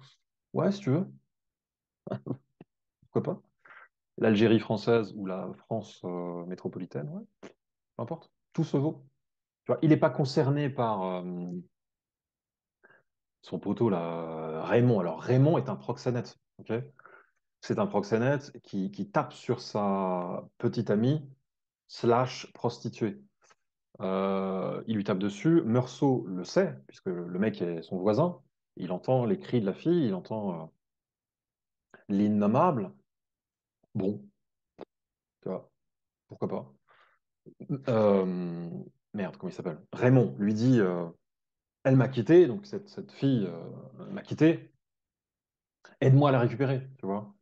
Ouais, si tu veux, pourquoi pas. l'Algérie française ou la France métropolitaine, ouais, peu importe. Tout se vaut. Tu vois, il n'est pas concerné par son poteau, là, Raymond. Alors, Raymond est un proxénète, ok? C'est un proxénète qui tape sur sa petite amie slash prostituée. Il lui tape dessus. Meursault le sait, puisque le mec est son voisin. Il entend les cris de la fille, il entend l'innommable. Bon, tu vois, pourquoi pas. Euh, Merde, comment il s'appelle? Raymond lui dit, elle m'a quitté, donc cette fille m'a quitté. Aide-moi à la récupérer, tu vois.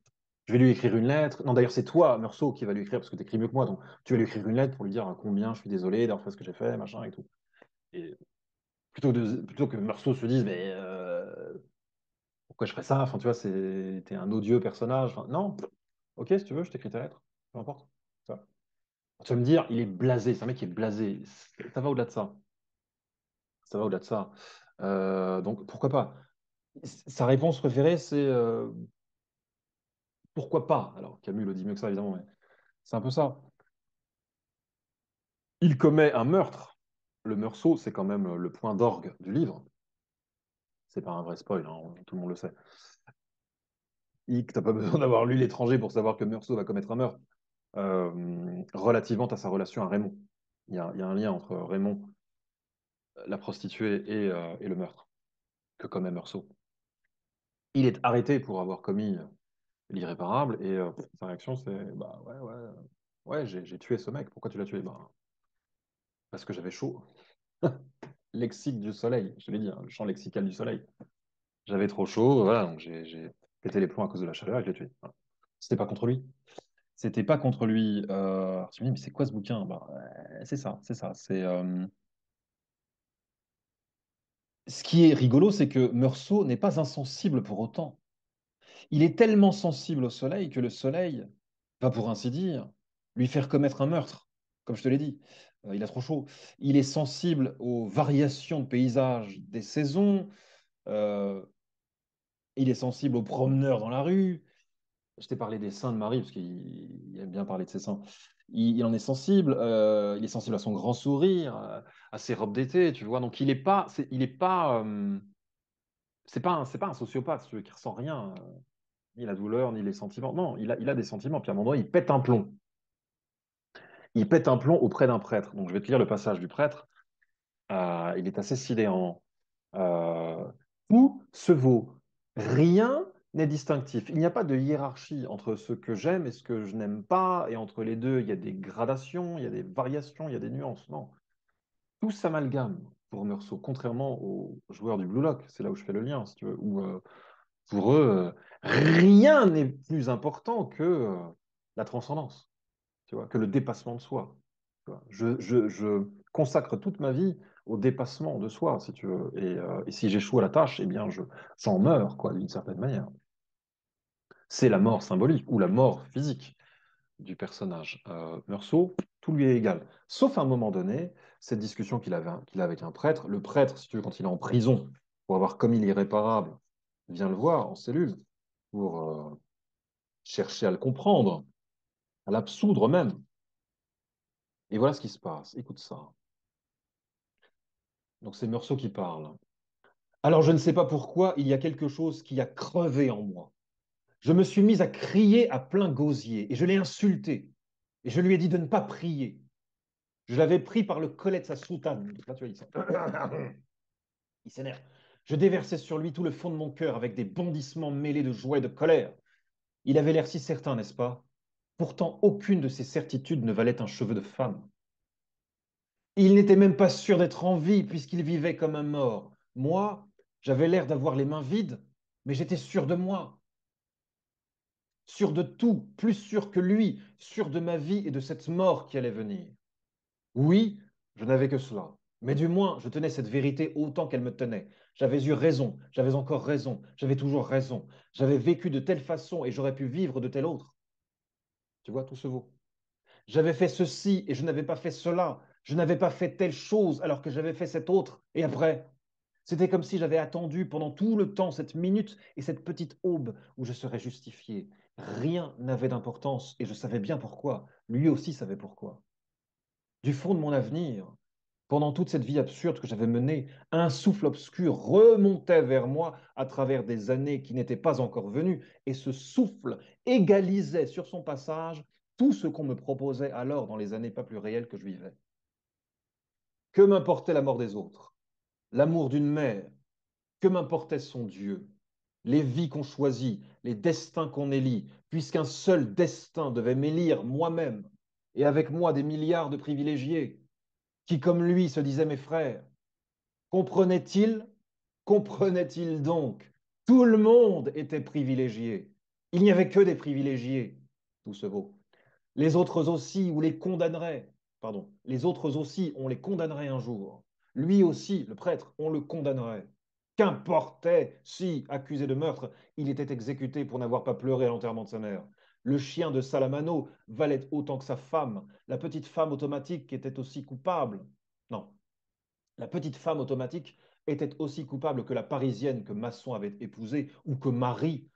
Je vais lui écrire une lettre. Non, d'ailleurs, c'est toi, Meursault, qui va lui écrire, parce que tu écris mieux que moi. Donc, tu vas lui écrire une lettre pour lui dire combien je suis désolé d'avoir fait ce que j'ai fait, machin et tout. Et plutôt que Meursault se dise, mais pourquoi je ferais ça? Enfin, tu vois, t'es un odieux personnage. Enfin, non, ok, si tu veux, je t'écris ta lettre. Peu importe. Ça. Tu vas me dire, il est blasé. C'est un mec qui est blasé. Ça va au-delà de ça. Ça va au-delà de ça. Donc, pourquoi pas? Sa réponse préférée, c'est pourquoi pas? Alors, Camus le dit mieux que ça, évidemment, mais c'est un peu ça. Il commet un meurtre. Le meursault, c'est quand même le point d'orgue du livre. C'est pas un vrai spoil, hein, tout le monde le sait. T'as pas besoin d'avoir lu L'étranger pour savoir que Meursault va commettre un meurtre. Relativement à sa relation à Raymond. Il y a un lien entre Raymond, la prostituée, et le meurtre que commet Meursault. Il est arrêté pour avoir commis l'irréparable et sa réaction c'est bah ouais ouais j'ai tué ce mec. Pourquoi tu l'as tué? Bah, parce que j'avais chaud. Lexique du soleil, je te l'ai dit, hein, le champ lexical du soleil. J'avais trop chaud, voilà, donc j'ai pété les plombs à cause de la chaleur et je l'ai tué. Voilà. C'était pas contre lui. C'était pas contre lui. Alors, tu me dis, mais c'est quoi ce bouquin? Bah, c'est ça, c'est ça. Ce qui est rigolo, c'est que Meursault n'est pas insensible pour autant. Il est tellement sensible au soleil que le soleil va, pour ainsi dire, lui faire commettre un meurtre, comme je te l'ai dit. Il a trop chaud. Il est sensible aux variations de paysage des saisons. euh, il est sensible aux promeneurs dans la rue. Je t'ai parlé des seins de Marie, parce qu'il aime bien parler de ses seins. Il en est sensible. Il est sensible à son grand sourire, à ses robes d'été, tu vois. Donc, il est pas, c'est pas un sociopathe, si tu veux, qui ressent rien, ni la douleur, ni les sentiments. Non, il a des sentiments. Puis à un moment, il pète un plomb. Il pète un plomb auprès d'un prêtre. Donc je vais te lire le passage du prêtre. Il est assez sidérant. Euh, Tout se vaut. Rien n'est distinctif. Il n'y a pas de hiérarchie entre ce que j'aime et ce que je n'aime pas. Et entre les deux, il y a des gradations, il y a des variations, il y a des nuances. Non. Tout s'amalgame pour Meursault, contrairement aux joueurs du Blue Lock. C'est là où je fais le lien, si tu veux. Où, pour eux, rien n'est plus important que la transcendance, tu vois, que le dépassement de soi. Tu vois. Je consacre toute ma vie au dépassement de soi, si tu veux. Et si j'échoue à la tâche, eh bien, j'en meurs, quoi, d'une certaine manière. C'est la mort symbolique ou la mort physique du personnage. Meursault, tout lui est égal. Sauf à un moment donné, cette discussion qu'il a avec un prêtre. Le prêtre, si tu veux, quand il est en prison pour avoir commis l'irréparable, vient le voir en cellule pour chercher à le comprendre, à l'absoudre même. Et voilà ce qui se passe. Écoute ça. Donc c'est Meursault qui parle. Alors je ne sais pas pourquoi, il y a quelque chose qui a crevé en moi. Je me suis mis à crier à plein gosier et je l'ai insulté. Et je lui ai dit de ne pas prier. Je l'avais pris par le collet de sa soutane. Là, tu vois, il s'énerve. Je déversais sur lui tout le fond de mon cœur avec des bondissements mêlés de joie et de colère. Il avait l'air si certain, n'est-ce pas? Pourtant, aucune de ces certitudes ne valait un cheveu de femme. Il n'était même pas sûr d'être en vie puisqu'il vivait comme un mort. Moi, j'avais l'air d'avoir les mains vides, mais j'étais sûr de moi, sûr de tout, plus sûr que lui, sûr de ma vie et de cette mort qui allait venir. Oui, je n'avais que cela. Mais du moins, je tenais cette vérité autant qu'elle me tenait. J'avais eu raison, j'avais encore raison, j'avais toujours raison. J'avais vécu de telle façon et j'aurais pu vivre de telle autre. Tu vois, tout se vaut. J'avais fait ceci et je n'avais pas fait cela. Je n'avais pas fait telle chose alors que j'avais fait cette autre. Et après? C'était comme si j'avais attendu pendant tout le temps cette minute et cette petite aube où je serais justifié. Rien n'avait d'importance et je savais bien pourquoi. Lui aussi savait pourquoi. Du fond de mon avenir, pendant toute cette vie absurde que j'avais menée, un souffle obscur remontait vers moi à travers des années qui n'étaient pas encore venues, et ce souffle égalisait sur son passage tout ce qu'on me proposait alors dans les années pas plus réelles que je vivais. Que m'importait la mort des autres, l'amour d'une mère, que m'importait son Dieu, les vies qu'on choisit, les destins qu'on élit, puisqu'un seul destin devait m'élire moi-même, et avec moi des milliards de privilégiés, qui comme lui se disaient mes frères. Comprenait-il? Comprenait-il donc? Tout le monde était privilégié. Il n'y avait que des privilégiés. Tout se vaut. Les autres aussi, ou les condamnerait. Pardon. Les autres aussi, on les condamnerait un jour. Lui aussi, le prêtre, on le condamnerait. Qu'importait si, accusé de meurtre, il était exécuté pour n'avoir pas pleuré à l'enterrement de sa mère. Le chien de Salamano valait autant que sa femme. La petite femme automatique était aussi coupable. Non, la petite femme automatique était aussi coupable que la Parisienne que Masson avait épousée ou que Marie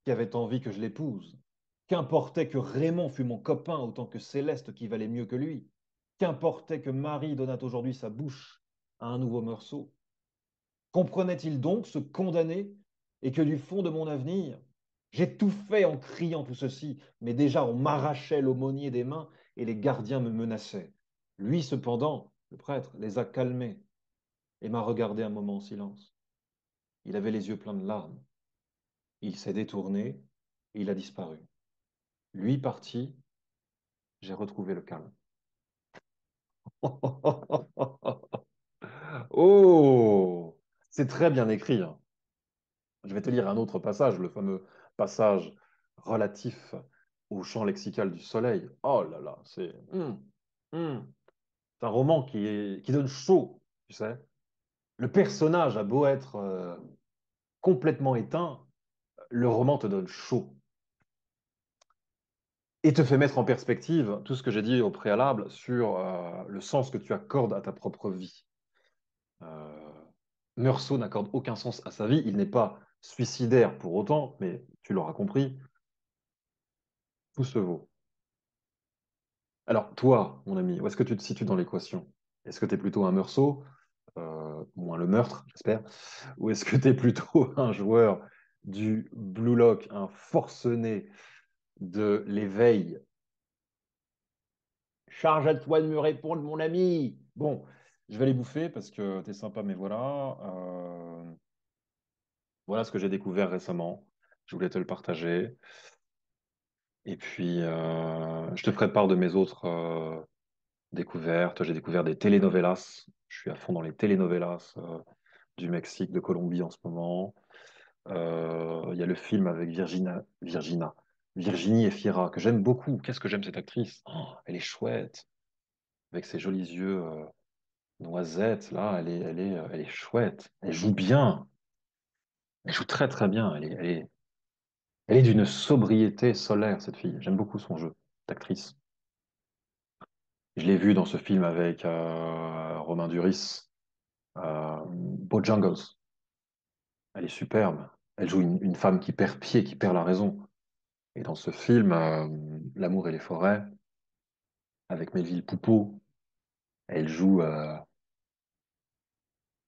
qui avait envie que je l'épouse. Qu'importait que Raymond fût mon copain autant que Céleste qui valait mieux que lui. Qu'importait que Marie donnât aujourd'hui sa bouche à un nouveau morceau. Comprenait-il donc ce condamné et que du fond de mon avenir, j'étouffais en criant tout ceci, mais déjà on m'arrachait l'aumônier des mains et les gardiens me menaçaient. Lui cependant, le prêtre, les a calmés et m'a regardé un moment en silence. Il avait les yeux pleins de larmes. Il s'est détourné et il a disparu. Lui parti, j'ai retrouvé le calme. Oh, c'est très bien écrit, hein. Je vais te lire un autre passage, le fameux passage relatif au champ lexical du soleil. Oh là là, hum. C'est un roman qui donne chaud, tu sais. Le personnage a beau être complètement éteint, le roman te donne chaud et te fait mettre en perspective tout ce que j'ai dit au préalable sur le sens que tu accordes à ta propre vie. Euh, Meursault n'accorde aucun sens à sa vie. Il n'est pas suicidaire pour autant, mais tu l'auras compris, tout se vaut. Alors, toi, mon ami, où est-ce que tu te situes dans l'équation? Est-ce que tu es plutôt un Meursault, moins le meurtre, j'espère, ou est-ce que tu es plutôt un joueur du Blue Lock, un forcené de l'éveil? Charge à toi de me répondre, mon ami. Bon, je vais les bouffer parce que t'es sympa, mais voilà. Voilà ce que j'ai découvert récemment. Je voulais te le partager. Et puis, je te ferai part de mes autres découvertes. J'ai découvert des telenovelas. Je suis à fond dans les telenovelas du Mexique, de Colombie en ce moment. Il y a le film avec Virginie Efira, que j'aime beaucoup. Qu'est-ce que j'aime cette actrice? Oh, elle est chouette, avec ses jolis yeux noisettes. Là, elle est chouette. Elle joue bien. Elle joue très très bien. Elle est d'une sobriété solaire, cette fille. J'aime beaucoup son jeu d'actrice. Je l'ai vue dans ce film avec Romain Duris, Bojangles. Elle est superbe. Elle joue une femme qui perd pied, qui perd la raison. Et dans ce film, L'amour et les forêts, avec Melville Poupeau, elle joue,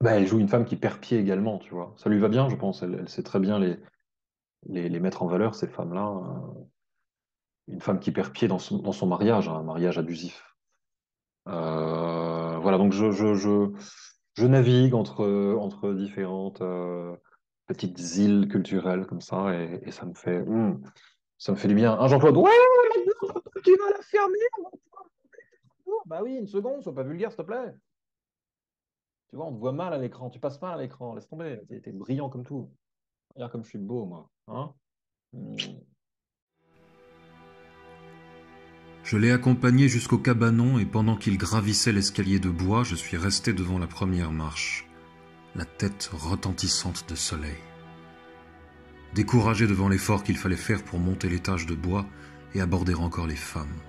elle joue une femme qui perd pied également, tu vois. Ça lui va bien, je pense. Elle sait très bien les mettre en valeur, ces femmes-là. Une femme qui perd pied dans son mariage, hein, un mariage abusif. Voilà, donc je navigue entre différentes petites îles culturelles comme ça, et ça me fait du bien. Un Jean-Claude, ouais, tu vas la fermer. Bah oui, une seconde, sois pas vulgaire, s'il te plaît. Tu vois, on te voit mal à l'écran, tu passes mal à l'écran, laisse tomber, t'es brillant comme tout. Regarde comme je suis beau, moi. Hein. Hmm. Je l'ai accompagné jusqu'au cabanon et pendant qu'il gravissait l'escalier de bois, je suis resté devant la première marche, la tête retentissante de soleil. Découragé devant l'effort qu'il fallait faire pour monter l'étage de bois et aborder encore les femmes.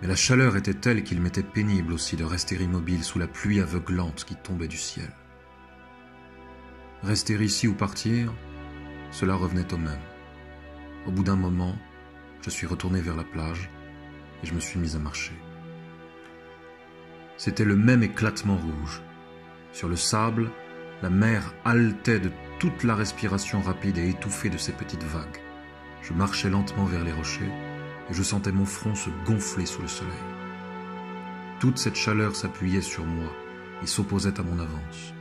Mais la chaleur était telle qu'il m'était pénible aussi de rester immobile sous la pluie aveuglante qui tombait du ciel. Rester ici ou partir, cela revenait au même. Au bout d'un moment, je suis retourné vers la plage et je me suis mis à marcher. C'était le même éclatement rouge. Sur le sable, la mer haletait de toute la respiration rapide et étouffée de ces petites vagues. Je marchais lentement vers les rochers et je sentais mon front se gonfler sous le soleil. Toute cette chaleur s'appuyait sur moi et s'opposait à mon avance.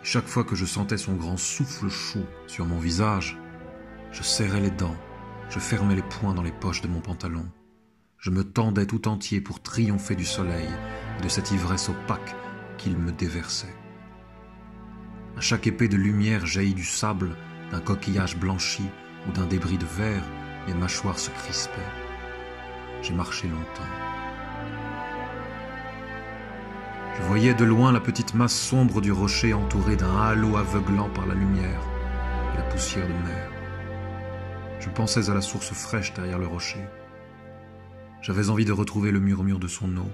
Et chaque fois que je sentais son grand souffle chaud sur mon visage, je serrais les dents, je fermais les poings dans les poches de mon pantalon. Je me tendais tout entier pour triompher du soleil et de cette ivresse opaque qu'il me déversait. À chaque épée de lumière jaillie du sable, d'un coquillage blanchi ou d'un débris de verre, mes mâchoires se crispaient. J'ai marché longtemps. Je voyais de loin la petite masse sombre du rocher entourée d'un halo aveuglant par la lumière et la poussière de mer. Je pensais à la source fraîche derrière le rocher. J'avais envie de retrouver le murmure de son eau,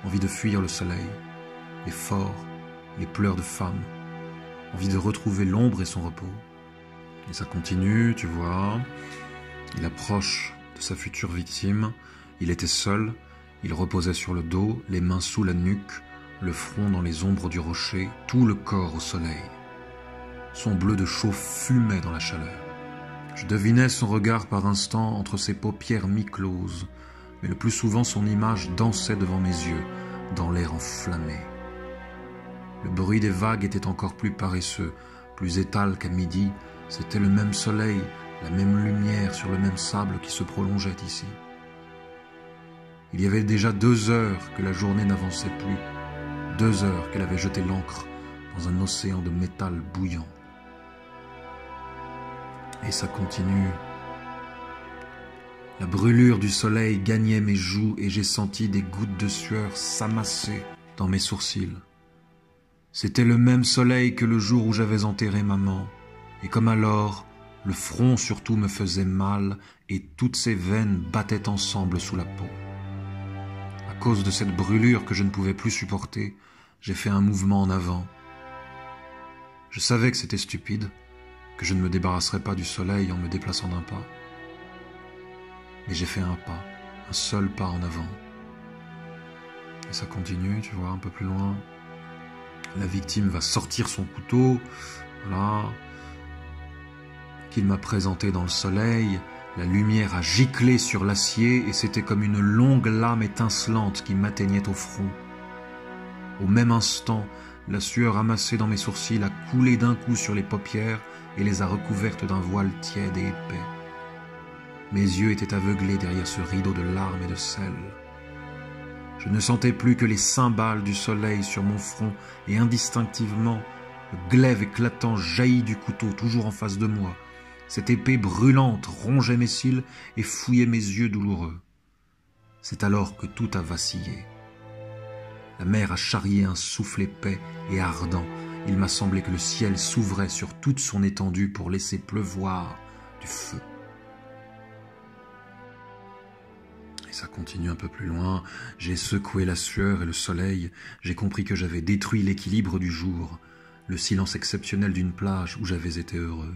envie de fuir le soleil, les forts, les pleurs de femmes, envie de retrouver l'ombre et son repos. Et ça continue, tu vois. Il approche de sa future victime. Il était seul, il reposait sur le dos, les mains sous la nuque, le front dans les ombres du rocher, tout le corps au soleil. Son bleu de chaux fumait dans la chaleur. Je devinais son regard par instants entre ses paupières mi-closes, mais le plus souvent son image dansait devant mes yeux, dans l'air enflammé. Le bruit des vagues était encore plus paresseux, plus étal qu'à midi. C'était le même soleil, la même lumière sur le même sable qui se prolongeait ici. Il y avait déjà 2 heures que la journée n'avançait plus, 2 heures qu'elle avait jeté l'ancre dans un océan de métal bouillant. Et ça continue. La brûlure du soleil gagnait mes joues et j'ai senti des gouttes de sueur s'amasser dans mes sourcils. C'était le même soleil que le jour où j'avais enterré maman, et comme alors, le front surtout me faisait mal et toutes ses veines battaient ensemble sous la peau. À cause de cette brûlure que je ne pouvais plus supporter, j'ai fait un mouvement en avant. Je savais que c'était stupide, que je ne me débarrasserais pas du soleil en me déplaçant d'un pas. Mais j'ai fait un pas, un seul pas en avant. Et ça continue, tu vois, un peu plus loin. La victime va sortir son couteau, voilà, qu'il m'a présenté dans le soleil. La lumière a giclé sur l'acier et c'était comme une longue lame étincelante qui m'atteignait au front. Au même instant, la sueur amassée dans mes sourcils a coulé d'un coup sur les paupières et les a recouvertes d'un voile tiède et épais. Mes yeux étaient aveuglés derrière ce rideau de larmes et de sel. Je ne sentais plus que les cymbales du soleil sur mon front et indistinctivement, le glaive éclatant jaillit du couteau toujours en face de moi. Cette épée brûlante rongeait mes cils et fouillait mes yeux douloureux. C'est alors que tout a vacillé. La mer a charrié un souffle épais et ardent. Il m'a semblé que le ciel s'ouvrait sur toute son étendue pour laisser pleuvoir du feu. Et ça continue un peu plus loin. J'ai secoué la sueur et le soleil. J'ai compris que j'avais détruit l'équilibre du jour, le silence exceptionnel d'une plage où j'avais été heureux.